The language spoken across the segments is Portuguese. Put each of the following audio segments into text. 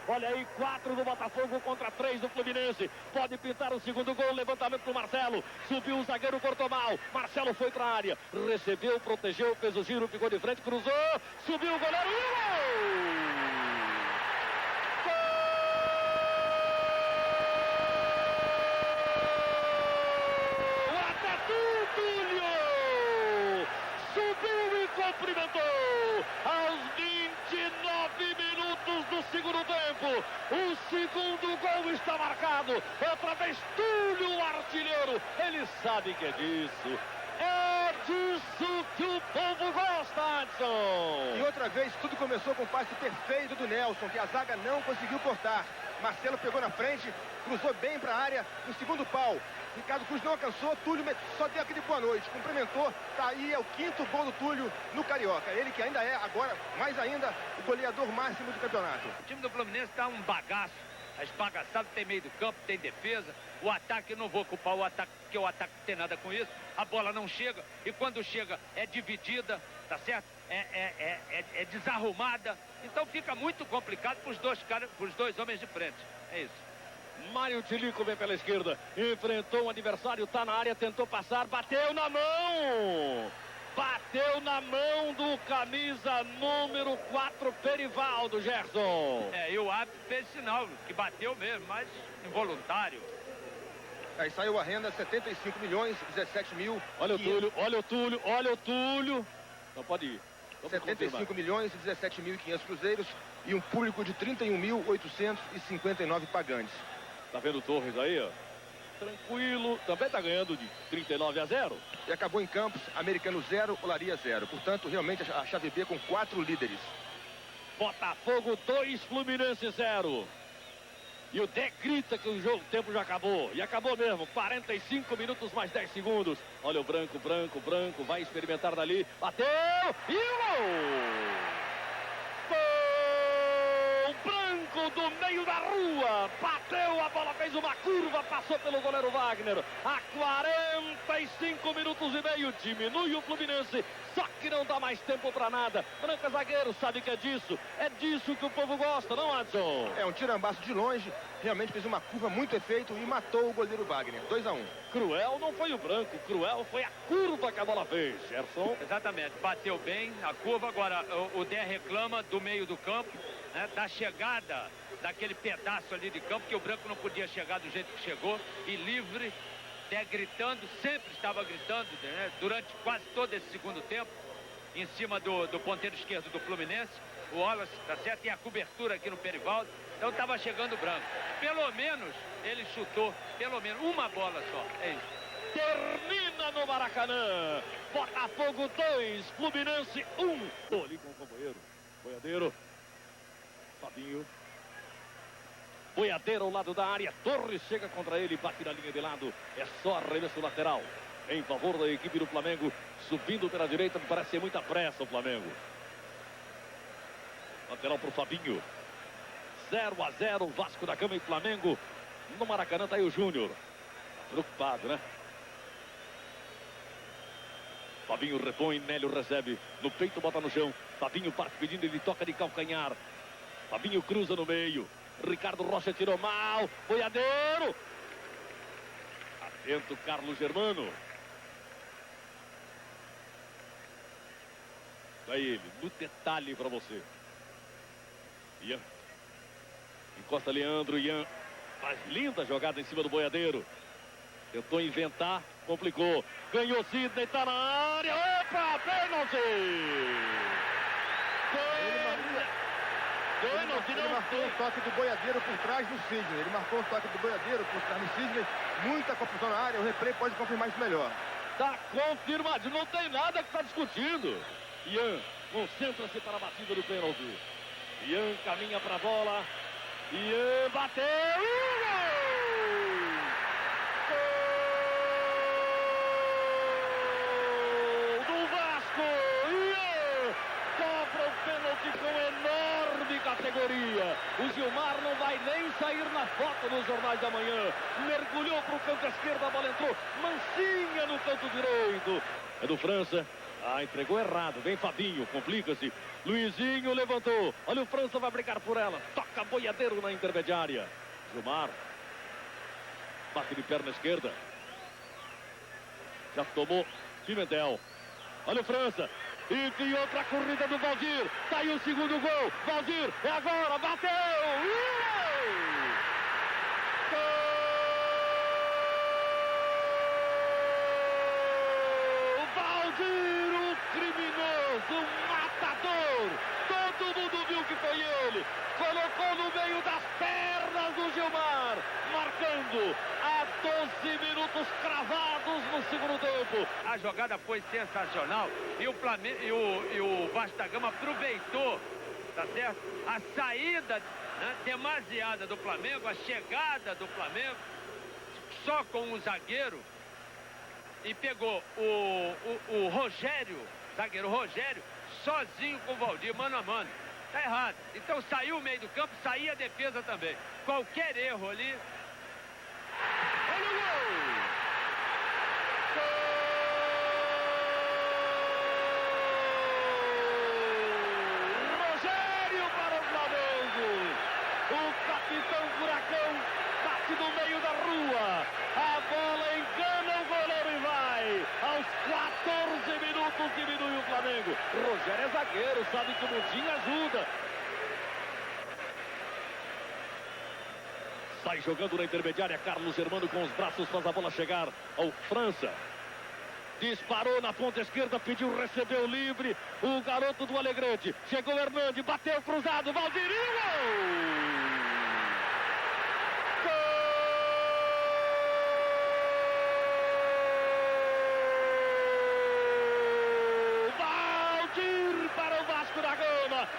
Olha aí, 4 do Botafogo contra 3 do Fluminense. Pode pintar o segundo gol, levantamento pro Marcelo. Subiu o zagueiro, cortou mal. Marcelo foi pra área, recebeu, protegeu, fez o giro, ficou de frente, cruzou, subiu o goleiro e o gol! Cumprimentou aos 29 minutos do segundo tempo. O segundo gol está marcado. Outra vez Túlio, o artilheiro. Ele sabe que é disso. É disso que o povo gosta, Adson. E outra vez tudo começou com o passe perfeito do Nelson, que a zaga não conseguiu cortar. Marcelo pegou na frente, cruzou bem para a área, no segundo pau. Ricardo Cruz não alcançou, Túlio só deu aquele boa noite, cumprimentou. Tá aí, é o 5º gol do Túlio no Carioca. Ele que ainda é, agora, mais ainda, o goleador máximo do campeonato. O time do Fluminense tá um bagaço, esbagaçado, tem meio do campo, tem defesa. O ataque, eu não vou culpar o ataque, porque o ataque não tem nada com isso. A bola não chega, e quando chega é dividida, tá certo? É desarrumada. Então fica muito complicado para os dois homens de frente. É isso. Mário Tilico vem pela esquerda, enfrentou um adversário, tá na área, tentou passar, bateu na mão! Bateu na mão do camisa número 4, Perivaldo, Gerson. E o árbitro fez sinal, que bateu mesmo, mas involuntário. Aí saiu a renda, 75 milhões, 17 mil. Olha o Túlio, olha o Túlio, olha o Túlio. Não pode ir. 75 milhões e 17.500 cruzeiros e um público de 31.859 pagantes. Tá vendo o Torres aí, ó? Tranquilo, também tá ganhando de 39-0. E acabou em Campos, Americano 0, Olaria 0. Portanto, realmente a chave B com 4 líderes. Botafogo 2, Fluminense 0. E o Dé grita que o tempo já acabou. E acabou mesmo, 45 minutos mais 10 segundos. Olha o Branco, vai experimentar dali. Bateu! E o gol! Branco do meio da rua, bateu a bola, fez uma curva, passou pelo goleiro Wagner. A 45 minutos e meio, diminui o Fluminense, só que não dá mais tempo pra nada. Branca zagueiro, sabe que é disso que o povo gosta, não, Adson? É um tirambaço de longe, realmente fez uma curva muito efeito e matou o goleiro Wagner, 2-1. Cruel não foi o Branco, cruel foi a curva que a bola fez, Gerson. Exatamente, bateu bem a curva. Agora o Dé reclama do meio do campo, né, da chegada daquele pedaço ali de campo, que o Branco não podia chegar do jeito que chegou, e livre, Dé gritando, sempre estava gritando, né, durante quase todo esse segundo tempo, em cima do ponteiro esquerdo do Fluminense. O Wallace, tá certo, tem a cobertura aqui no Perivaldo, então estava chegando o Branco. Pelo menos ele chutou, pelo menos uma bola só, é isso. Termina no Maracanã. Botafogo 2, Fluminense 1. Tô ali com o companheiro. Boiadeiro. Fabinho. Boiadeiro ao lado da área. Torres chega contra ele, bate na linha de lado. É só arremesso lateral. Em favor da equipe do Flamengo. Subindo pela direita, me parece ser muita pressa o Flamengo. Lateral pro Fabinho. 0-0, Vasco da Gama e Flamengo. No Maracanã tá aí o Júnior. Preocupado, né? Fabinho repõe, Nélio recebe. No peito, bota no chão. Fabinho parte pedindo, ele toca de calcanhar. Fabinho cruza no meio. Ricardo Rocha tirou mal. Boiadeiro. Atento, Carlos Germano. Aí ele, no detalhe pra você. Ian. Encosta Leandro, Ian. Faz linda jogada em cima do Boiadeiro. Tentou inventar, complicou. Ganhou Sidney, tá na área. Opa, pênalti! Ele marcou o toque do Boiadeiro por trás do Sidney. Ele marcou o toque do Boiadeiro por trás do Sidney. Muita confusão na área, o replay pode confirmar isso melhor. Tá confirmado, não tem nada que tá discutindo. Ian concentra-se para a batida do pênalti. Ian caminha para a bola. Ian bateu. Gol do Vasco. Ian cobra o pênalti com enorme categoria. O Gilmar não vai nem sair na foto nos jornais da manhã. Mergulhou para o canto esquerdo, a bola entrou mansinha no canto direito. É do França. Ah, entregou errado. Vem Fabinho, complica-se. Luizinho levantou. Olha o França, vai brigar por ela. Toca boiadeiro na intermediária. Gilmar. Bate de perna esquerda. Já tomou Pimentel. Olha o França. E criou para a corrida do Valdir. Tá aí o segundo gol. Valdir, é agora. Bateu! Valdir, o criminoso, o matador. Todo mundo viu que foi ele. Colocou no meio das pernas do Gilmar. Marcando a 12 minutos cravados no segundo tempo. A jogada foi sensacional e o Flamengo e o Vasco da Gama aproveitou, tá certo? A saída, né, demasiada do Flamengo, a chegada do Flamengo só com o zagueiro e pegou o Rogério, zagueiro Rogério, sozinho com o Valdir, mano a mano. Tá errado. Então saiu o meio do campo, saía a defesa também. Qualquer erro ali. Olha o gol! Rogério para o Flamengo. O capitão Furacão bate no meio da rua. A bola engana o goleiro e vai. Aos 14 minutos diminui o Flamengo. Rogério é zagueiro, sabe que o Mundinho ajuda. Sai jogando na intermediária, Carlos Germano com os braços, faz a bola chegar ao França. Disparou na ponta esquerda, pediu, recebeu livre. O garoto do Alegrete. Chegou Hernandes, bateu cruzado, Valdir e gol!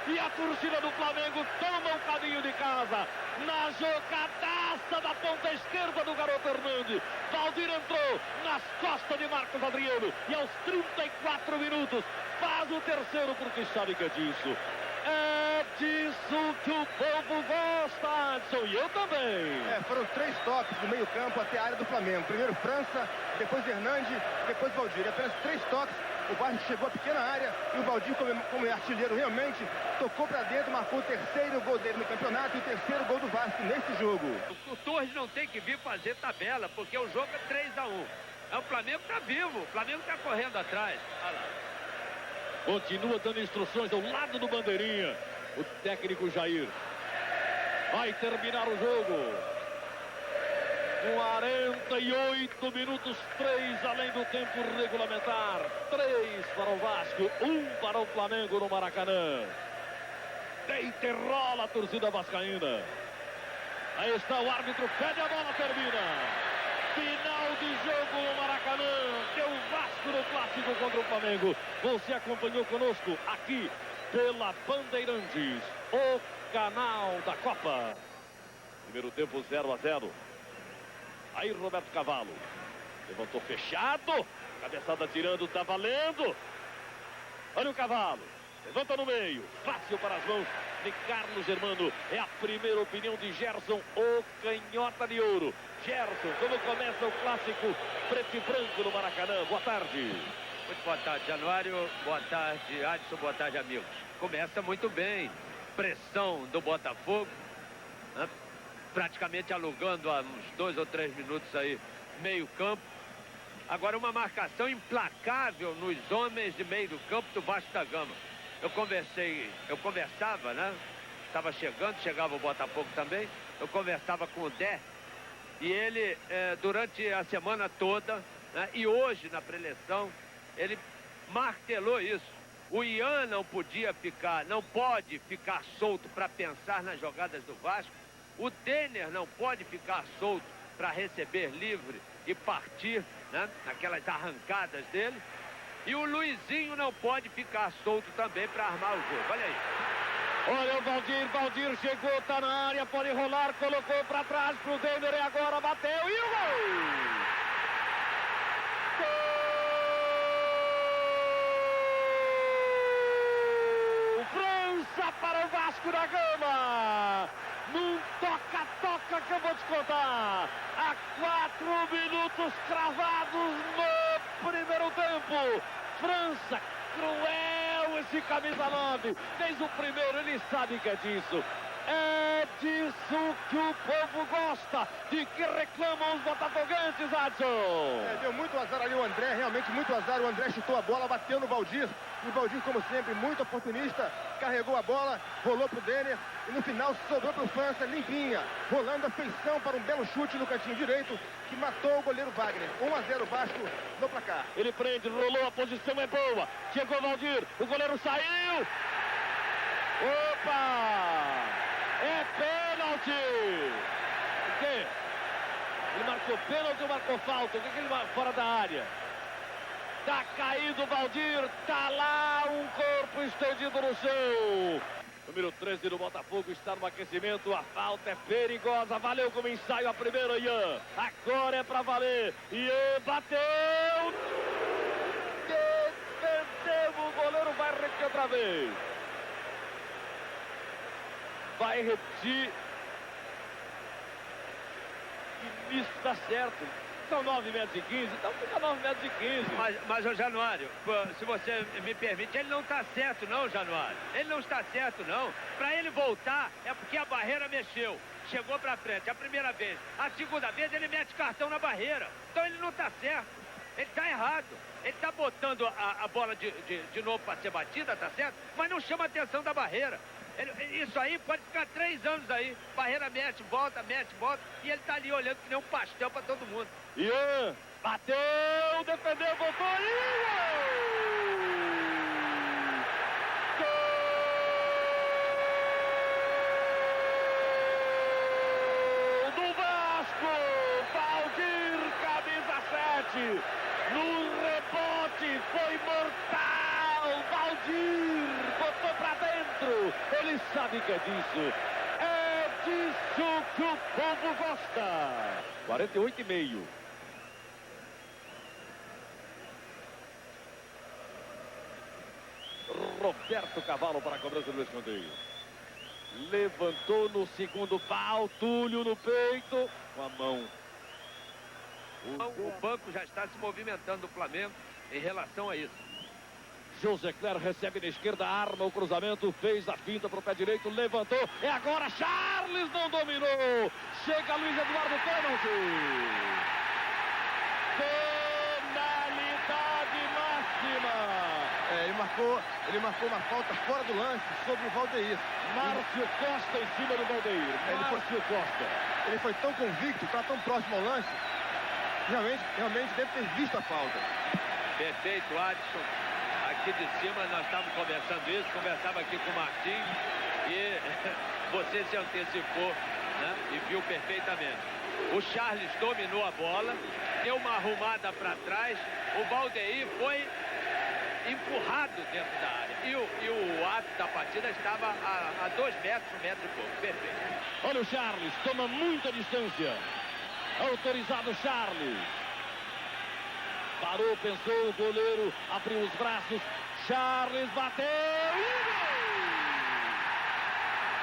E a torcida do Flamengo toma o caminho de casa. Na jogadaça da ponta esquerda do garoto Hernandes. Valdir entrou nas costas de Marcos Adriano. E aos 34 minutos faz o terceiro, porque sabe que é disso. É disso que o povo gosta, Adson, e eu também. Foram 3 toques do meio campo até a área do Flamengo. Primeiro França, depois Hernandes, depois Valdir. Apenas 3 toques. O Vasco chegou à pequena área e o Valdir, como é artilheiro, realmente tocou para dentro, marcou o terceiro gol dele no campeonato e o terceiro gol do Vasco nesse jogo. O Torres não tem que vir fazer tabela, porque o jogo é 3-1. O Flamengo tá vivo, o Flamengo tá correndo atrás. Continua dando instruções ao lado do bandeirinha. O técnico Jair. Vai terminar o jogo. 48 minutos, 3 além do tempo regulamentar. 3 para o Vasco, 1 para o Flamengo no Maracanã. Deita e rola a torcida vascaína. Aí está o árbitro, pede a bola, termina. Final de jogo no Maracanã. Deu Vasco no clássico contra o Flamengo. Você acompanhou conosco aqui pela Bandeirantes, o canal da Copa. Primeiro tempo 0-0. Aí Roberto Cavalo. Levantou fechado. Cabeçada tirando, tá valendo. Olha o Cavalo. Levanta no meio. Fácil para as mãos de Carlos Germano. É a primeira opinião de Gerson, o canhota de ouro. Gerson, como começa o clássico preto e branco no Maracanã? Boa tarde. Muito boa tarde, Januário. Boa tarde, Adson. Boa tarde, amigos. Começa muito bem. Pressão do Botafogo, né? Praticamente alugando há uns 2 ou 3 minutos aí meio campo. Agora uma marcação implacável nos homens de meio do campo do Vasco da Gama. Eu conversava, né? Estava chegava o Botafogo também. Eu conversava com o Dé e ele, durante a semana toda, né, e hoje na preleção, ele martelou isso. O Ian não pode ficar solto para pensar nas jogadas do Vasco. O Denner não pode ficar solto para receber livre e partir, né, naquelas arrancadas dele. E o Luizinho não pode ficar solto também para armar o jogo. Olha aí. Olha o Valdir chegou, tá na área, pode rolar, colocou para trás pro Denner e agora bateu e o gol! França para o Vasco da Gama! Num toca-toca que eu vou te contar. Há 4 minutos cravados no primeiro tempo. França cruel esse camisa 9. Fez o primeiro, ele sabe que é disso. É disso que o povo gosta, de que reclamam os botafoguenses, Adson. Deu muito azar ali o André, realmente muito azar. O André chutou a bola, bateu no Valdir. E o Valdir, como sempre, muito oportunista, carregou a bola, rolou pro Denner. E no final sobrou pro França, limpinha, rolando a feição para um belo chute no cantinho direito, que matou o goleiro Wagner. 1-0 Vasco no placar. Ele prende, rolou, a posição é boa. Chegou o Valdir, o goleiro saiu. Opa! É pênalti! O quê? Ele marcou pênalti ou marcou falta? O que ele marcou fora da área? Tá caído o Valdir, tá lá um corpo estendido no chão. Número 13 do Botafogo está no aquecimento, a falta é perigosa, valeu como ensaio a primeira, Ian. Agora é pra valer, Ian bateu! Defendeu, o goleiro vai repetir outra vez. Vai repetir. E isso tá certo. São 9 metros e 15, então fica 9 metros e 15. Mas o Januário, se você me permite, ele não está certo não, Januário. Ele não está certo não. Para ele voltar é porque a barreira mexeu. Chegou para frente a primeira vez. A segunda vez ele mete cartão na barreira. Então ele não está certo. Ele está errado. Ele está botando a bola de novo para ser batida, tá certo? Mas não chama a atenção da barreira. Isso aí pode ficar 3 anos aí. Barreira mete, volta, e ele tá ali olhando que nem um pastel pra todo mundo. Ian, bateu, defendeu, voltou e... Gol do Vasco! Valdir, camisa 7. No rebote, foi mortal! Valdir botou pra dentro! Ele sabe que é disso. É disso que o povo gosta. 48,5. Roberto Cavalo para a cobrança do escanteio. Levantou no segundo pau, Túlio no peito, com a mão. O banco já está se movimentando do Flamengo em relação a isso. José Cler recebe na esquerda, arma o cruzamento, fez a finta para o pé direito, levantou, é agora, Charles não dominou, chega Luiz Eduardo, pênalti. Penalidade máxima. Ele marcou uma falta fora do lance sobre o Valdeir. Márcio Costa em cima do Valdeir. Márcio Costa. Ele foi tão convicto, está tão próximo ao lance, realmente deve ter visto a falta. Perfeito, Adson. Aqui de cima nós estávamos conversando isso, conversava aqui com o Martins e você se antecipou, né? E viu perfeitamente. O Charles dominou a bola, deu uma arrumada para trás, o Valdeir foi empurrado dentro da área. E o ato da partida estava a 2 metros, 1 metro e pouco. Perfeito. Olha o Charles, toma muita distância. Autorizado Charles. Parou, pensou, o goleiro abriu os braços. Charles bateu.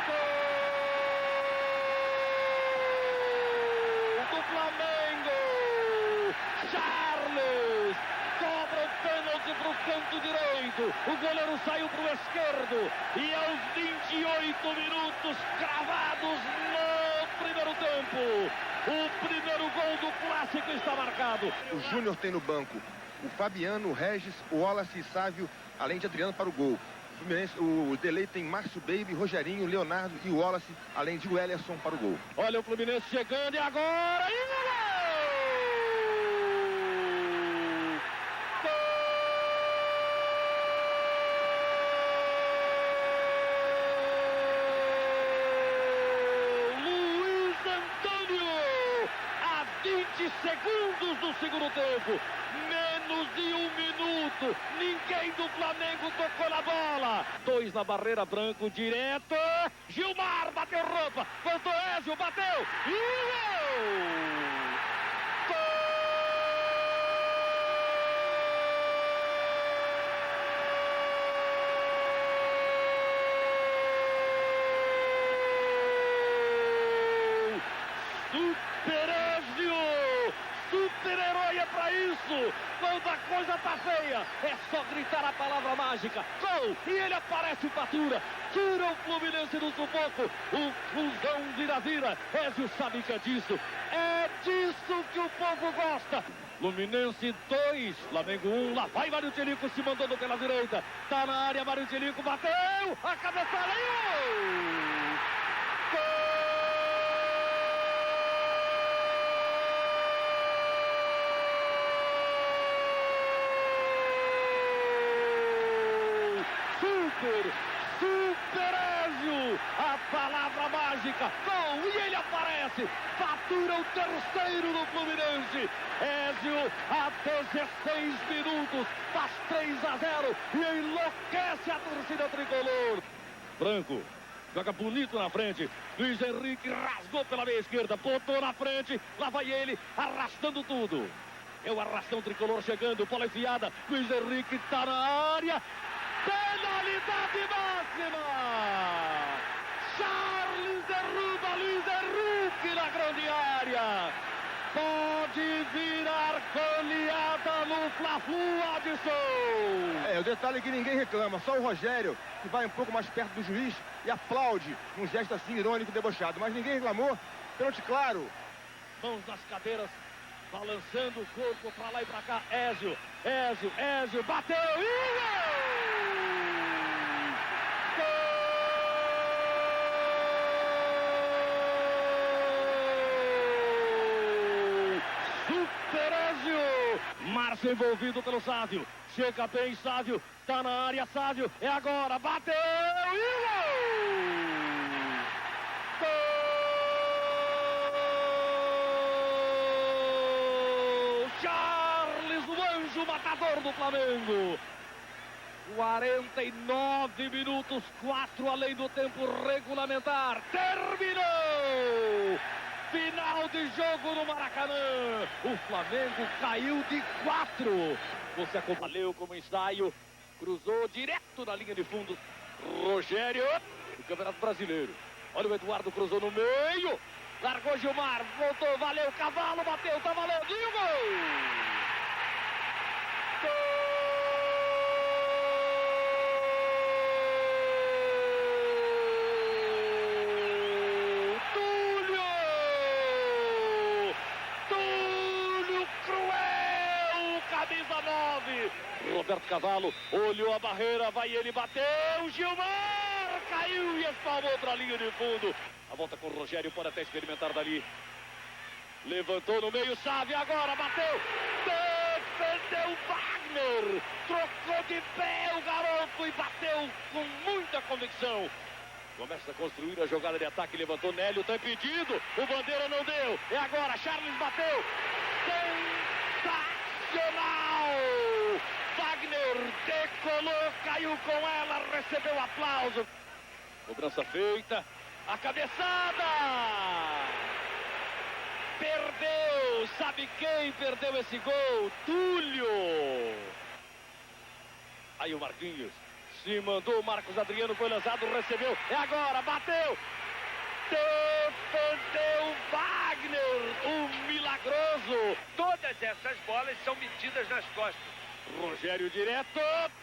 Gol do Flamengo. Charles cobra o pênalti para o canto direito. O goleiro saiu para o esquerdo. E aos 28 minutos cravados no primeiro tempo, o primeiro gol do clássico está marcado. O Júnior tem no banco o Fabiano, o Regis, o Wallace e Sávio, além de Adriano para o gol. O Delay tem Márcio Baby, Rogerinho, Leonardo e o Wallace, além de Wellerson para o gol. Olha o Fluminense chegando e agora... segundos do segundo tempo, menos de 1 minuto, ninguém do Flamengo tocou na bola, 2 na barreira, Branco direto, Gilmar bateu roupa, voltou Ezio, bateu e gol! Super-herói é pra isso! Quando a coisa tá feia. É só gritar a palavra mágica. Gol! E ele aparece e fatura. Tira o Fluminense do sufoco. O Flusão vira-vira. Ézio sabe que é disso. É disso que o povo gosta. Fluminense 2, Flamengo 1. Lá vai Mário Tchelico se mandando pela direita. Tá na área, Mário Tchelico bateu. A cabeçada e gol! Super Ézio, a palavra mágica, gol, e ele aparece, fatura o terceiro do Fluminense. Ézio, a 16 minutos, faz 3-0 e enlouquece a torcida tricolor. Branco joga bonito na frente. Luiz Henrique rasgou pela meia esquerda, botou na frente, lá vai ele, arrastando tudo. É o arrastão tricolor chegando, bola enfiada, Luiz Henrique tá na área. Penalidade máxima! Charles derruba Luiz Henrique na grande área. Pode virar goleada no Fla-Flu, Adson. O detalhe é que ninguém reclama, só o Rogério, que vai um pouco mais perto do juiz e aplaude, num gesto assim irônico e debochado. Mas ninguém reclamou, pênalti claro. Mãos nas cadeiras, balançando o corpo pra lá e pra cá. Ézio, bateu e gol! Super Ézio! Márcio envolvido pelo Sávio. Chega bem, Sávio. Tá na área, Sávio. É agora. Bateu e gol! Charles, o anjo matador do Flamengo. 49 minutos, 4 além do tempo regulamentar. Terminou! Final de jogo no Maracanã. O Flamengo caiu de 4. Você acompanhou como ensaio. Cruzou direto na linha de fundo. Rogério, do Campeonato Brasileiro. Olha o Eduardo, cruzou no meio. Largou Gilmar, voltou, valeu, cavalo, bateu, tá valendo. E o gol! Gol! Roberto Cavalo olhou a barreira, vai ele, bateu, Gilmar caiu e espalmou para a linha de fundo. A volta com o Rogério, pode até experimentar dali. Levantou no meio, Sávio agora, bateu, defendeu Wagner, trocou de pé o garoto e bateu com muita convicção. Começa a construir a jogada de ataque, levantou Nélio, tá impedido, o Bandeira não deu, é agora, Charles bateu, sensacional! Wagner decolou, caiu com ela, recebeu aplauso. Cobrança feita, a cabeçada! Perdeu, sabe quem perdeu esse gol? Túlio! Aí o Marquinhos se mandou, o Marcos Adriano foi lançado, recebeu, é agora, bateu! Defendeu Wagner, o milagroso! Todas essas bolas são metidas nas costas. Rogério direto,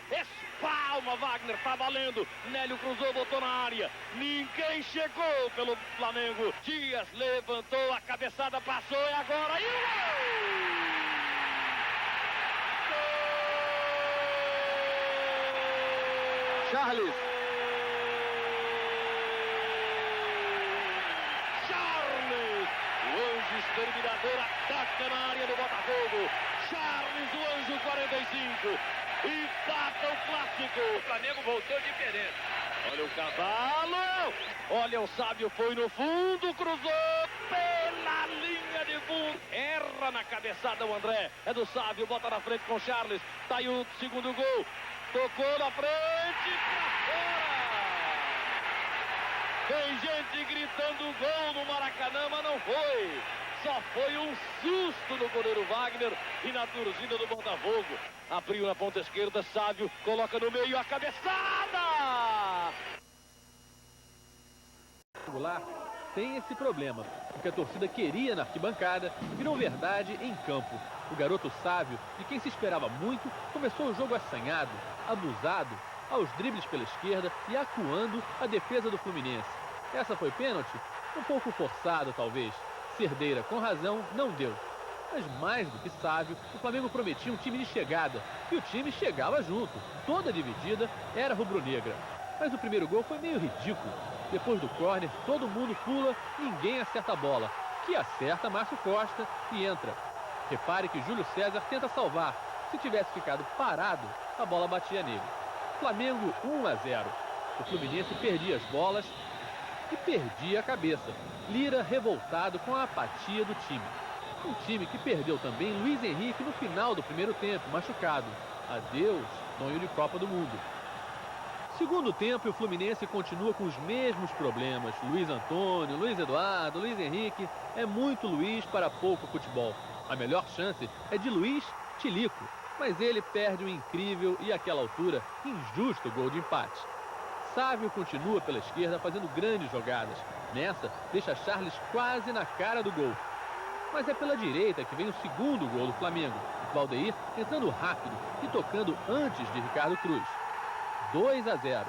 espalma, Wagner, tá valendo, Nélio cruzou, botou na área, ninguém chegou pelo Flamengo, Dias levantou, a cabeçada passou, e agora, e o gol! Charles! Charles, o anjo exterminador ataca na área do Botafogo, Charles, o anjo 45, empata o clássico. O Flamengo voltou diferente. Olha o cavalo, olha o Sávio, foi no fundo, cruzou pela linha de fundo, erra na cabeçada o André, é do Sávio, bota na frente com o Charles, tá aí o segundo gol, tocou na frente, pra fora. Tem gente gritando gol no Maracanã, mas não foi. Só foi um susto no goleiro Wagner e na torcida do Botafogo. Abriu na ponta esquerda, Sávio coloca no meio a cabeçada! Tem esse problema. O que a torcida queria na arquibancada virou verdade em campo. O garoto Sávio, de quem se esperava muito, começou o jogo assanhado, abusado, aos dribles pela esquerda e acuando a defesa do Fluminense. Essa foi pênalti? Um pouco forçado, talvez. Cerdeira, com razão, não deu. Mas mais do que Sávio, o Flamengo prometia um time de chegada. E o time chegava junto. Toda dividida era rubro-negra. Mas o primeiro gol foi meio ridículo. Depois do córner, todo mundo pula, ninguém acerta a bola. Que acerta Márcio Costa e entra. Repare que Júlio César tenta salvar. Se tivesse ficado parado, a bola batia nele. Flamengo 1-0. O Fluminense perdia as bolas e perdia a cabeça. Lira revoltado com a apatia do time. Um time que perdeu também Luiz Henrique no final do primeiro tempo, machucado. Adeus, sonho de Copa do Mundo. Segundo tempo, o Fluminense continua com os mesmos problemas. Luiz Antônio, Luiz Eduardo, Luiz Henrique. É muito Luiz para pouco futebol. A melhor chance é de Luiz Tilico. Mas ele perde um incrível e, àquela altura, injusto gol de empate. Sávio continua pela esquerda fazendo grandes jogadas. Nessa, deixa Charles quase na cara do gol. Mas é pela direita que vem o segundo gol do Flamengo. Valdeir entrando rápido e tocando antes de Ricardo Cruz. 2-0.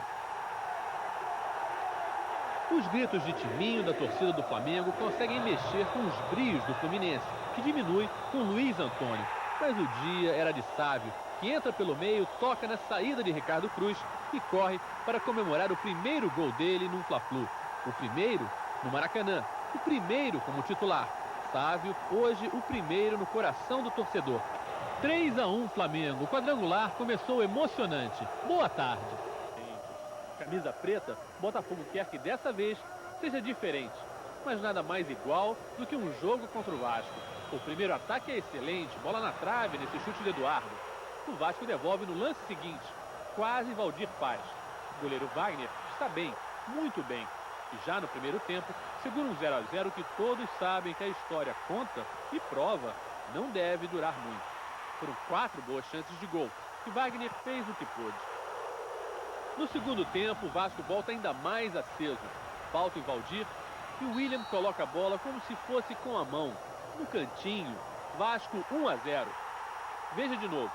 Os gritos de timinho da torcida do Flamengo conseguem mexer com os brios do Fluminense, que diminui com Luiz Antônio. Mas o dia era de Sávio, que entra pelo meio, toca na saída de Ricardo Cruz e corre para comemorar o primeiro gol dele num Fla-Flu. O primeiro no Maracanã, o primeiro como titular. Sávio, hoje o primeiro no coração do torcedor. 3-1 Flamengo. O quadrangular começou emocionante. Boa tarde. Camisa preta, Botafogo quer que dessa vez seja diferente. Mas nada mais igual do que um jogo contra o Vasco. O primeiro ataque é excelente, bola na trave nesse chute de Eduardo. O Vasco devolve no lance seguinte, quase Valdir Paz. O goleiro Wagner está bem, muito bem. E já no primeiro tempo, segura um 0-0 que todos sabem que a história conta e prova não deve durar muito. Foram 4 boas chances de gol e Wagner fez o que pôde. No segundo tempo, o Vasco volta ainda mais aceso. Falta em Valdir e o William coloca a bola como se fosse com a mão. No cantinho, Vasco 1-0. Veja de novo.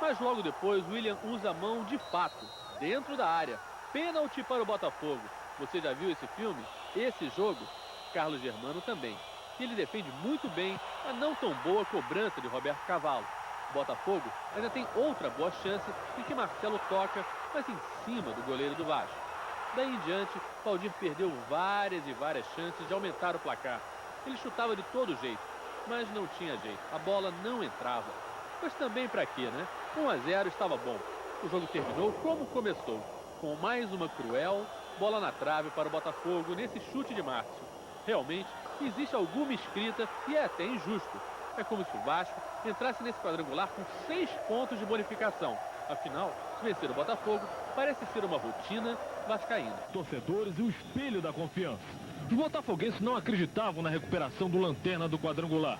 Mas logo depois, William usa a mão de fato, dentro da área. Pênalti para o Botafogo. Você já viu esse filme? Esse jogo? Carlos Germano também. E ele defende muito bem a não tão boa cobrança de Roberto Cavalo. O Botafogo ainda tem outra boa chance em que Marcelo toca, mas em cima do goleiro do Vasco. Daí em diante, Valdir perdeu várias e várias chances de aumentar o placar. Ele chutava de todo jeito, mas não tinha jeito. A bola não entrava. Mas também para quê, né? 1-0 estava bom. O jogo terminou como começou, com mais uma cruel bola na trave para o Botafogo nesse chute de Márcio. Realmente, existe alguma escrita e é até injusto. É como se o Vasco entrasse nesse quadrangular com 6 pontos de bonificação. Afinal, vencer o Botafogo parece ser uma rotina vascaína. Torcedores e o espelho da confiança. Os botafoguenses não acreditavam na recuperação do lanterna do quadrangular.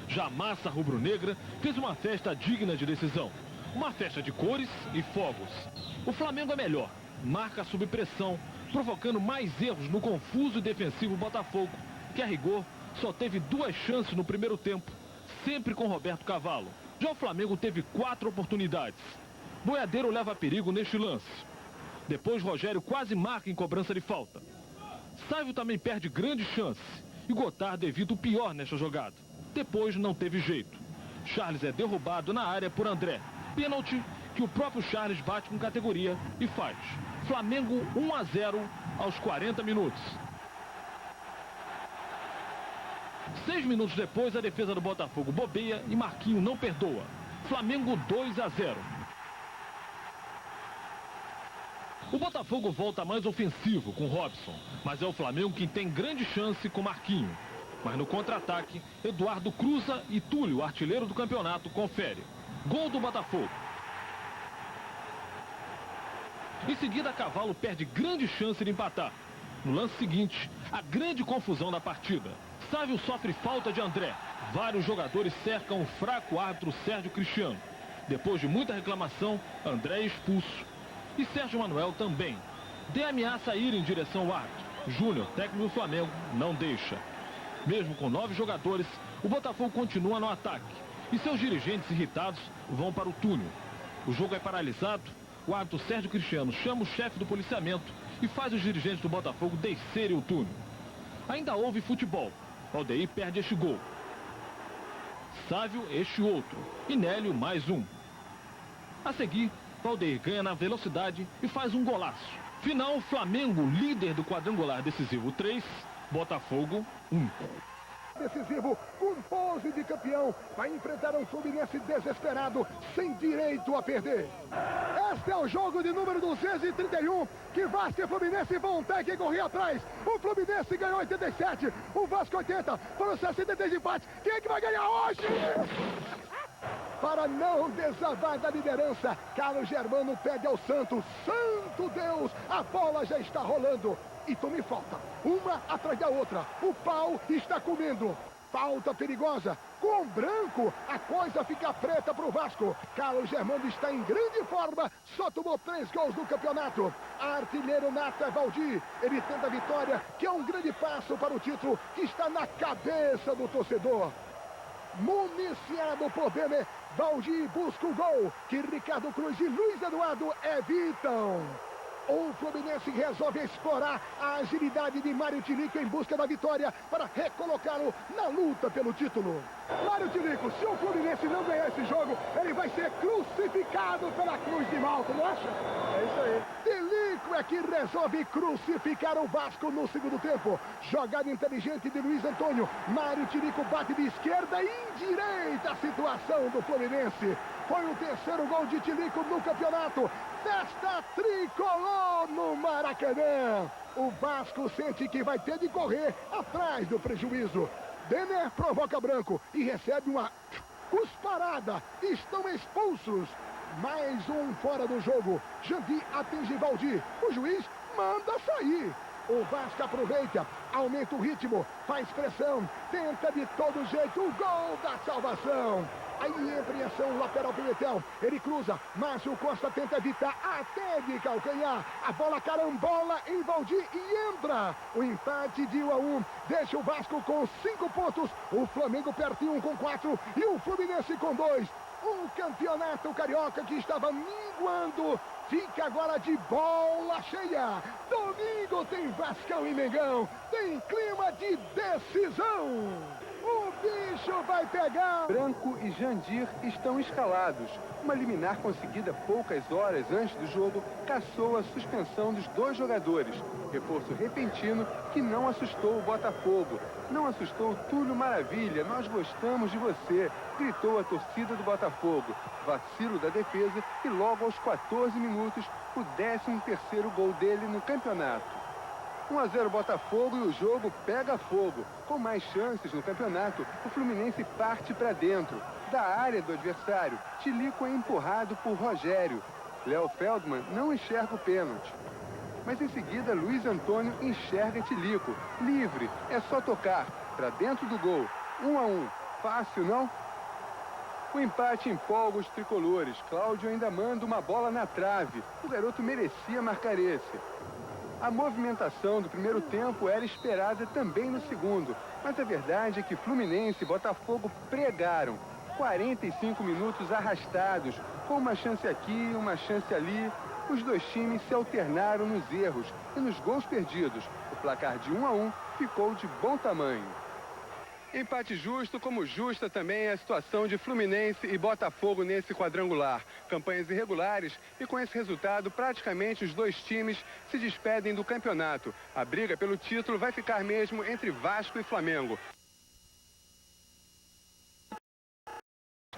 Já a massa rubro-negra fez uma festa digna de decisão. Uma festa de cores e fogos. O Flamengo é melhor, marca sob pressão, provocando mais erros no confuso e defensivo Botafogo, que a rigor só teve 2 chances no primeiro tempo, sempre com Roberto Cavalo. Já o Flamengo teve 4 oportunidades. Boiadeiro leva perigo neste lance. Depois Rogério quase marca em cobrança de falta. Sávio também perde grande chance e Gotardo evita o pior nesta jogada. Depois não teve jeito. Charles é derrubado na área por André. Pênalti que o próprio Charles bate com categoria e faz. Flamengo 1-0 aos 40 minutos. 6 minutos depois, a defesa do Botafogo bobeia e Marquinhos não perdoa. Flamengo 2-0. O Botafogo volta mais ofensivo com Robson, mas é o Flamengo quem tem grande chance com Marquinhos. Mas no contra-ataque, Eduardo cruza e Túlio, artilheiro do campeonato, confere. Gol do Botafogo. Em seguida, Cavalo perde grande chance de empatar. No lance seguinte, a grande confusão da partida. Sávio sofre falta de André. Vários jogadores cercam o fraco árbitro Sérgio Cristiano. Depois de muita reclamação, André é expulso. E Sérgio Manuel também. Dê ameaça a ir em direção ao árbitro. Júnior, técnico do Flamengo, não deixa. Mesmo com 9 jogadores, o Botafogo continua no ataque. E seus dirigentes irritados vão para o túnel. O jogo é paralisado. O árbitro Sérgio Cristiano chama o chefe do policiamento e faz os dirigentes do Botafogo descerem o túnel. Ainda houve futebol. Valdeir perde este gol. Sávio este outro. E Nélio mais um. A seguir, Valdeir ganha na velocidade e faz um golaço. Final, Flamengo, líder do quadrangular decisivo 3, Botafogo 1. Decisivo, com pose de campeão, vai enfrentar um Fluminense desesperado, sem direito a perder. Este é o jogo de número 231, que Vasco e Fluminense vão ter que correr atrás. O Fluminense ganhou 87, o Vasco 80, foram 63 empates. Quem é que vai ganhar hoje? Para não desabar da liderança, Carlos Germano pede ao Santos: santo Deus, a bola já está rolando. E tome falta, uma atrás da outra. O pau está comendo. Falta perigosa. Com branco, a coisa fica preta para o Vasco. Carlos Germano está em grande forma. Só tomou 3 gols no campeonato. Artilheiro nato é Valdir. Ele tenta a vitória, que é um grande passo para o título, que está na cabeça do torcedor. Municiado por Bene, Valdir busca o gol, que Ricardo Cruz e Luiz Eduardo evitam. O Fluminense resolve explorar a agilidade de Mário Tilico em busca da vitória para recolocá-lo na luta pelo título. Mário Tilico, se o Fluminense não ganhar esse jogo, ele vai ser crucificado pela Cruz de Malta, não acha? É isso aí. Tilico é que resolve crucificar o Vasco no segundo tempo. Jogada inteligente de Luiz Antônio. Mário Tilico bate de esquerda e endireita a situação do Fluminense. Foi o terceiro gol de Tilico no campeonato. Festa tricolor no Maracanã. O Vasco sente que vai ter de correr atrás do prejuízo. Denner provoca branco e recebe uma cusparada. Estão expulsos. Mais um fora do jogo. Jandir atinge Valdir. O juiz manda sair. O Vasco aproveita, aumenta o ritmo, faz pressão, tenta de todo jeito o gol da salvação. Aí entra em ação o lateral Pimentel. Ele cruza, Márcio Costa tenta evitar até de calcanhar. A bola carambola em Valdir e entra. O empate de 1-1 deixa o Vasco com 5 pontos. O Flamengo pertinho com 4 e o Fluminense com 2. O campeonato carioca que estava minguando fica agora de bola cheia. Domingo tem Vascão e Mengão. Tem clima de decisão. O bicho vai pegar. Branco e Jandir estão escalados. Uma liminar conseguida poucas horas antes do jogo cassou a suspensão dos 2 jogadores. Reforço repentino que não assustou o Botafogo. Não assustou Túlio Maravilha. Nós gostamos de você, gritou a torcida do Botafogo. Vacilo da defesa e logo aos 14 minutos, o 13º gol dele no campeonato. 1-0 Botafogo e o jogo pega fogo. Com mais chances no campeonato, o Fluminense parte para dentro da área do adversário. Tilico é empurrado por Rogério. Léo Feldman não enxerga o pênalti. Mas em seguida, Luiz Antônio enxerga Tilico. Livre, é só tocar. Para dentro do gol. 1-1. Fácil, não? O empate empolga os tricolores. Cláudio ainda manda uma bola na trave. O garoto merecia marcar esse. A movimentação do primeiro tempo era esperada também no segundo, mas a verdade é que Fluminense e Botafogo pregaram. 45 minutos arrastados, com uma chance aqui, uma chance ali. Os 2 times se alternaram nos erros e nos gols perdidos. O placar de 1-1 ficou de bom tamanho. Empate justo, como justa também é a situação de Fluminense e Botafogo nesse quadrangular. Campanhas irregulares e com esse resultado praticamente os 2 times se despedem do campeonato. A briga pelo título vai ficar mesmo entre Vasco e Flamengo.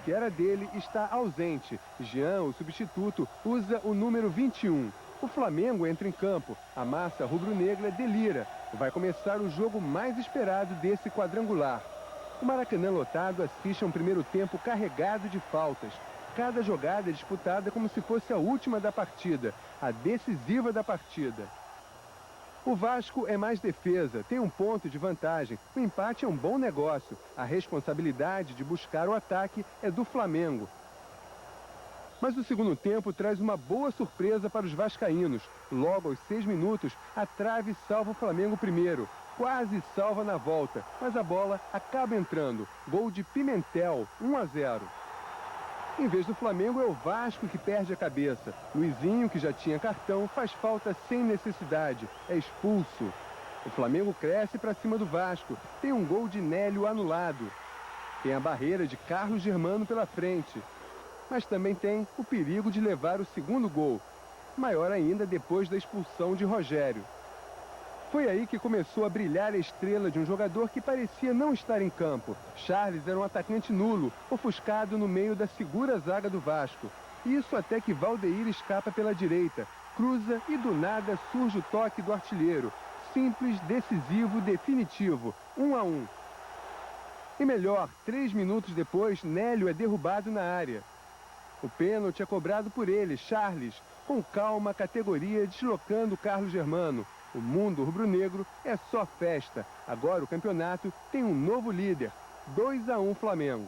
Que era dele está ausente. Jean, o substituto, usa o número 21. O Flamengo entra em campo. A massa rubro-negra delira. Vai começar o jogo mais esperado desse quadrangular. O Maracanã lotado assiste a um primeiro tempo carregado de faltas. Cada jogada é disputada como se fosse a última da partida, a decisiva da partida. O Vasco é mais defesa, tem um ponto de vantagem. O empate é um bom negócio. A responsabilidade de buscar o ataque é do Flamengo. Mas o segundo tempo traz uma boa surpresa para os vascaínos. Logo aos 6 minutos, a trave salva o Flamengo primeiro. Quase salva na volta, mas a bola acaba entrando. Gol de Pimentel, 1-0. Em vez do Flamengo, é o Vasco que perde a cabeça. Luizinho, que já tinha cartão, faz falta sem necessidade. É expulso. O Flamengo cresce para cima do Vasco. Tem um gol de Nélio anulado. Tem a barreira de Carlos Germano pela frente. Mas também tem o perigo de levar o segundo gol. Maior ainda depois da expulsão de Rogério. Foi aí que começou a brilhar a estrela de um jogador que parecia não estar em campo. Charles era um atacante nulo, ofuscado no meio da segura zaga do Vasco. Isso até que Valdeir escapa pela direita, cruza e do nada surge o toque do artilheiro. Simples, decisivo, definitivo. 1-1. E melhor, 3 minutos depois, Nélio é derrubado na área. O pênalti é cobrado por ele, Charles, com calma, categoria, deslocando Carlos Germano. O mundo rubro-negro é só festa. Agora o campeonato tem um novo líder. 2-1 Flamengo.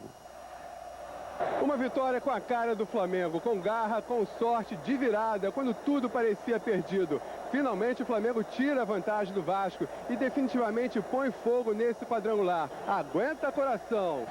Uma vitória com a cara do Flamengo, com garra, com sorte, de virada, quando tudo parecia perdido. Finalmente o Flamengo tira a vantagem do Vasco e definitivamente põe fogo nesse quadrangular. Aguenta coração!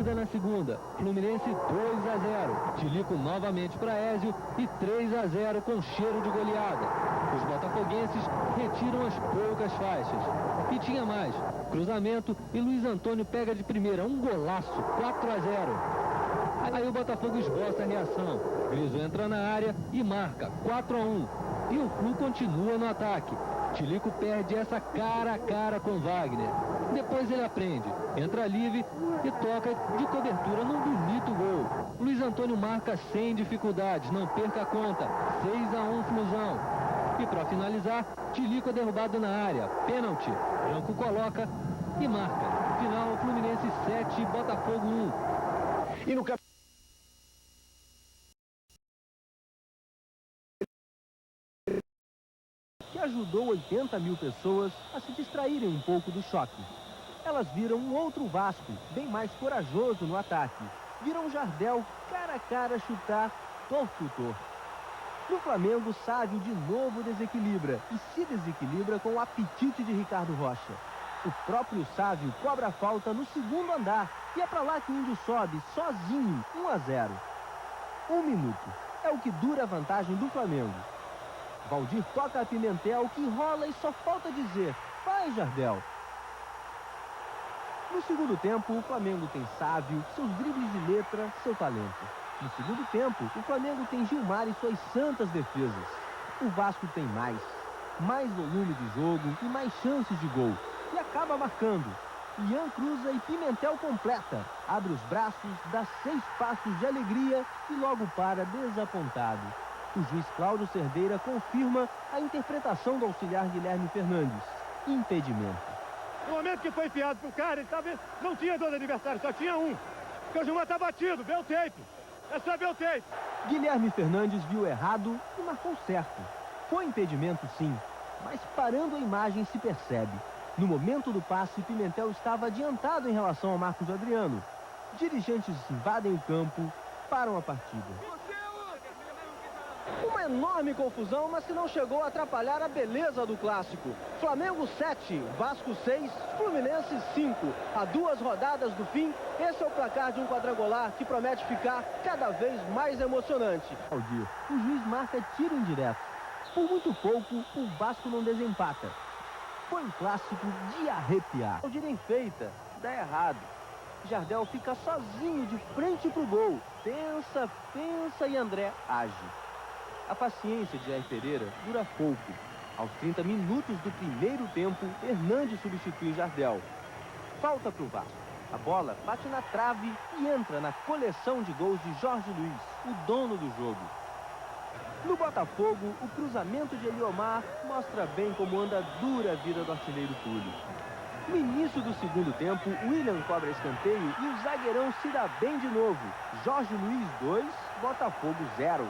Na segunda, Fluminense 2-0, Tilico novamente para Ézio e 3-0 com cheiro de goleada. Os botafoguenses retiram as poucas faixas. E tinha mais, cruzamento e Luiz Antônio pega de primeira, um golaço, 4-0. Aí o Botafogo esboça a reação, Griso entra na área e marca, 4-1. E o Flu continua no ataque. Tilico perde essa cara a cara com Wagner. Depois ele aprende, entra livre e toca de cobertura num bonito gol. Luiz Antônio marca sem dificuldades, não perca a conta. 6-1 Flusão. E para finalizar, Tilico é derrubado na área. Pênalti. Branco coloca e marca. Final, Fluminense 7, Botafogo 1. E no que ajudou 80 mil pessoas a se distraírem um pouco do choque. Elas viram um outro Vasco, bem mais corajoso no ataque. Viram Jardel cara a cara chutar torto. No Flamengo, Sávio de novo desequilibra e se desequilibra com o apetite de Ricardo Rocha. O próprio Sávio cobra a falta no segundo andar e é pra lá que o Índio sobe sozinho, 1-0. 1 minuto. É o que dura a vantagem do Flamengo. Valdir toca a Pimentel, que rola e só falta dizer: vai, Jardel. No segundo tempo, o Flamengo tem Sávio, seus dribles de letra, seu talento. No segundo tempo, o Flamengo tem Gilmar e suas santas defesas. O Vasco tem mais volume de jogo e mais chances de gol. E acaba marcando. Ian cruza e Pimentel completa. Abre os braços, dá 6 passos de alegria e logo para desapontado. O juiz Cláudio Cerdeira confirma a interpretação do auxiliar Guilherme Fernandes. Impedimento. No momento que foi enfiado pro cara, ele tava... não tinha 2 adversários, só tinha um. Porque o Gilmar tá batido, vê o tape. É só ver o tape. Guilherme Fernandes viu errado e marcou certo. Foi impedimento sim, mas parando a imagem se percebe. No momento do passe, Pimentel estava adiantado em relação ao Marcos Adriano. Dirigentes invadem o campo, param a partida. Uma enorme confusão, mas que não chegou a atrapalhar a beleza do clássico. Flamengo 7, Vasco 6, Fluminense 5. A 2 rodadas do fim, esse é o placar de um quadrangular que promete ficar cada vez mais emocionante. O juiz marca tiro indireto. Por muito pouco, o Vasco não desempata. Foi um clássico de arrepiar. O Aldir enfeita, dá errado. Jardel fica sozinho de frente pro gol. Pensa e André age. A paciência de Jair Pereira dura pouco. Aos 30 minutos do primeiro tempo, Hernandes substitui Jardel. Falta pro Vasco. A bola bate na trave e entra na coleção de gols de Jorge Luiz, o dono do jogo. No Botafogo, o cruzamento de Eliomar mostra bem como anda dura a vida do artilheiro Túlio. No início do segundo tempo, William cobra escanteio e o zagueirão se dá bem de novo. Jorge Luiz 2, Botafogo 0.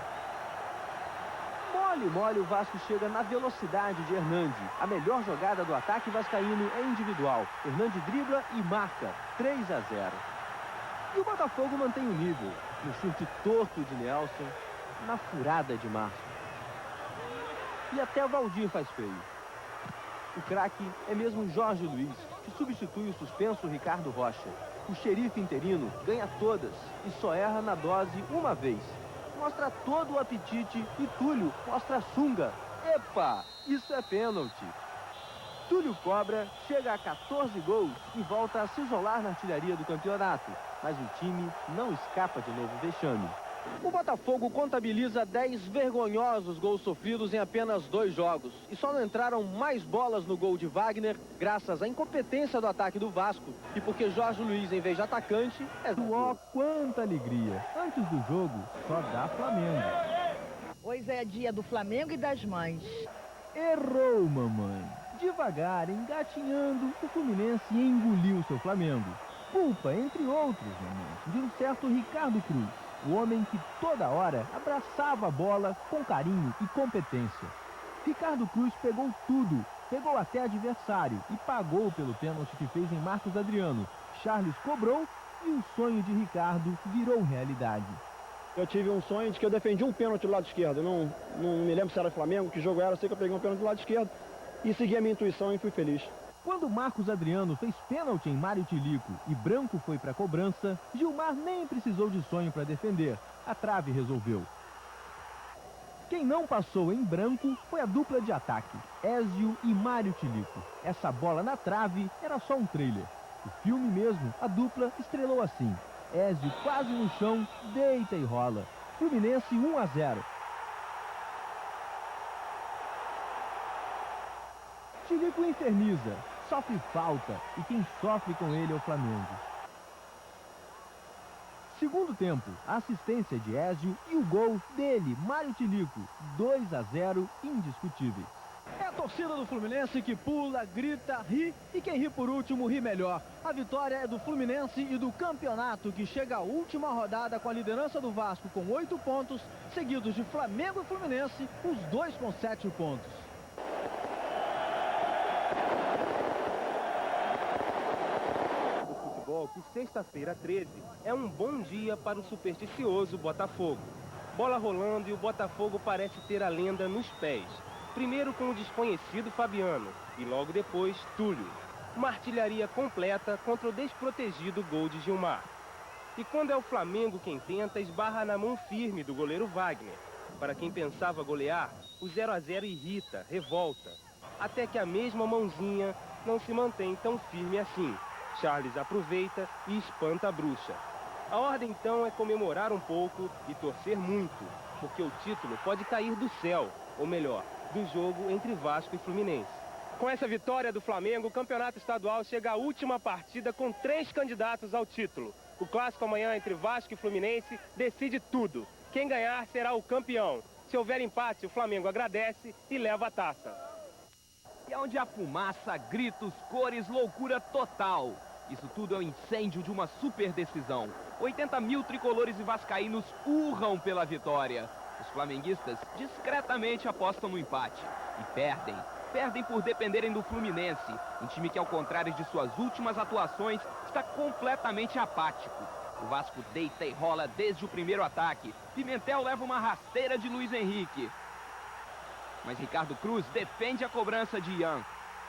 Mole, o Vasco chega na velocidade de Hernande. A melhor jogada do ataque vascaíno é individual. Hernande dribla e marca 3-0. E o Botafogo mantém o nível, no chute torto de Nelson, na furada de Márcio. E até Valdir faz feio. O craque é mesmo Jorge Luiz, que substitui o suspenso Ricardo Rocha. O xerife interino ganha todas e só erra na dose uma vez. Mostra todo o apetite e Túlio mostra a sunga. Epa, isso é pênalti. Túlio Cobra chega a 14 gols e volta a se isolar na artilharia do campeonato. Mas o time não escapa de novo vexame. O Botafogo contabiliza 10 vergonhosos gols sofridos em apenas 2 jogos. E só não entraram mais bolas no gol de Wagner, graças à incompetência do ataque do Vasco. E porque Jorge Luiz, em vez de atacante, é... Ó, quanta alegria! Antes do jogo, só dá Flamengo. Hoje é dia do Flamengo e das mães. Errou, mamãe. Devagar, engatinhando, o Fluminense engoliu seu Flamengo. Culpa, entre outros, mamãe, de um certo Ricardo Cruz. O homem que toda hora abraçava a bola com carinho e competência. Ricardo Cruz pegou tudo, pegou até adversário e pagou pelo pênalti que fez em Marcos Adriano. Charles cobrou e o sonho de Ricardo virou realidade. Eu tive um sonho de que eu defendi um pênalti do lado esquerdo. Não me lembro se era Flamengo, que jogo era, sei que eu peguei um pênalti do lado esquerdo e segui a minha intuição e fui feliz. Quando Marcos Adriano fez pênalti em Mário Tilico e Branco foi para a cobrança, Gilmar nem precisou de sonho para defender. A trave resolveu. Quem não passou em Branco foi a dupla de ataque, Ézio e Mário Tilico. Essa bola na trave era só um trailer. O filme mesmo, a dupla estrelou assim. Ézio quase no chão, deita e rola. Fluminense 1-0. Tilico inferniza. Sofre falta e quem sofre com ele é o Flamengo. Segundo tempo, a assistência de Ézio e o gol dele, Mário Tilico, 2-0 indiscutíveis. É a torcida do Fluminense que pula, grita, ri e quem ri por último ri melhor. A vitória é do Fluminense e do campeonato que chega à última rodada com a liderança do Vasco com 8 pontos, seguidos de Flamengo e Fluminense, os dois com 7 pontos. Que sexta-feira 13 é um bom dia para o supersticioso Botafogo. Bola rolando e o Botafogo parece ter a lenda nos pés. Primeiro com o desconhecido Fabiano e logo depois Túlio. Uma artilharia completa contra o desprotegido gol de Gilmar. E quando é o Flamengo quem tenta, esbarra na mão firme do goleiro Wagner. Para quem pensava golear, o 0-0 irrita, revolta. Até que a mesma mãozinha não se mantém tão firme assim. Charles aproveita e espanta a bruxa. A ordem então é comemorar um pouco e torcer muito, porque o título pode cair do céu, ou melhor, do jogo entre Vasco e Fluminense. Com essa vitória do Flamengo, o campeonato estadual chega à última partida com 3 candidatos ao título. O clássico amanhã entre Vasco e Fluminense decide tudo. Quem ganhar será o campeão. Se houver empate, o Flamengo agradece e leva a taça. E onde há fumaça, gritos, cores, loucura total. Isso tudo é o incêndio de uma super decisão. 80 mil tricolores e vascaínos urram pela vitória. Os flamenguistas discretamente apostam no empate. E perdem. Perdem por dependerem do Fluminense. Um time que, ao contrário de suas últimas atuações, está completamente apático. O Vasco deita e rola desde o primeiro ataque. Pimentel leva uma rasteira de Luiz Henrique. Mas Ricardo Cruz defende a cobrança de Ian.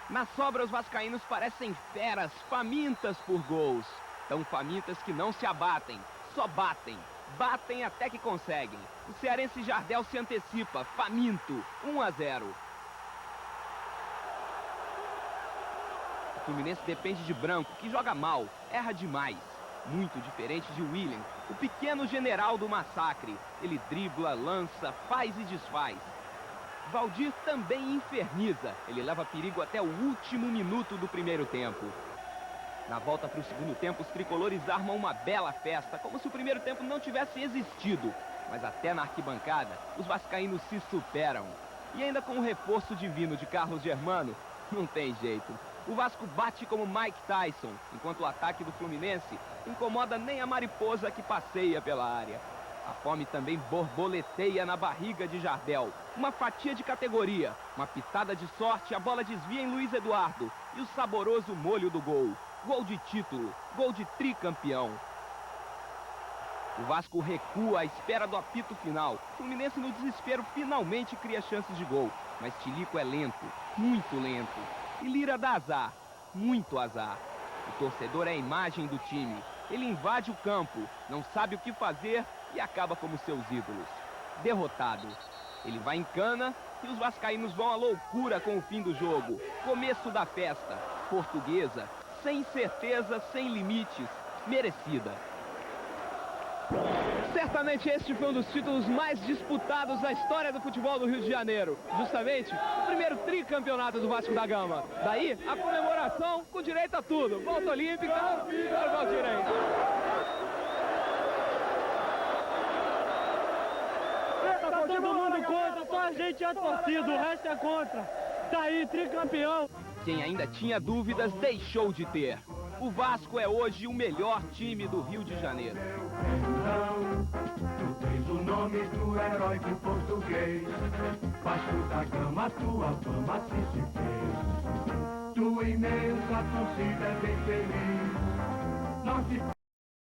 Na sobra, os vascaínos parecem feras, famintas por gols. Tão famintas que não se abatem, só batem. Batem até que conseguem. O cearense Jardel se antecipa, faminto, 1-0. O Fluminense depende de Branco, que joga mal, erra demais. Muito diferente de William, o pequeno general do massacre. Ele dribla, lança, faz e desfaz. Valdir também inferniza. Ele leva perigo até o último minuto do primeiro tempo. Na volta para o segundo tempo, os tricolores armam uma bela festa, como se o primeiro tempo não tivesse existido. Mas até na arquibancada, os vascaínos se superam. E ainda com o reforço divino de Carlos Germano, não tem jeito. O Vasco bate como Mike Tyson, enquanto o ataque do Fluminense incomoda nem a mariposa que passeia pela área. A fome também borboleteia na barriga de Jardel. Uma fatia de categoria, uma pitada de sorte, a bola desvia em Luiz Eduardo. E o saboroso molho do gol. Gol de título, gol de tricampeão. O Vasco recua à espera do apito final. O Fluminense, no desespero, finalmente cria chances de gol. Mas Tilico é lento, muito lento. E Lira dá azar, muito azar. O torcedor é a imagem do time. Ele invade o campo, não sabe o que fazer e acaba como seus ídolos. Derrotado. Ele vai em cana e os vascaínos vão à loucura com o fim do jogo. Começo da festa. Portuguesa, sem certeza, sem limites. Merecida. Certamente este foi um dos títulos mais disputados da história do futebol do Rio de Janeiro. Justamente, o primeiro tricampeonato do Vasco da Gama. Daí, a comemoração com direito a tudo. Volta olímpica, para o Valdirene. Tá todo mundo contra, só a gente é torcida, o resto é contra. Tá aí, tricampeão. Quem ainda tinha dúvidas, deixou de ter. O Vasco é hoje o melhor time do Rio de Janeiro. Tu tens o nome do heróico português. Vasco da Gama, tua fama se fez. Tua imensa torcida é bem feliz. Nós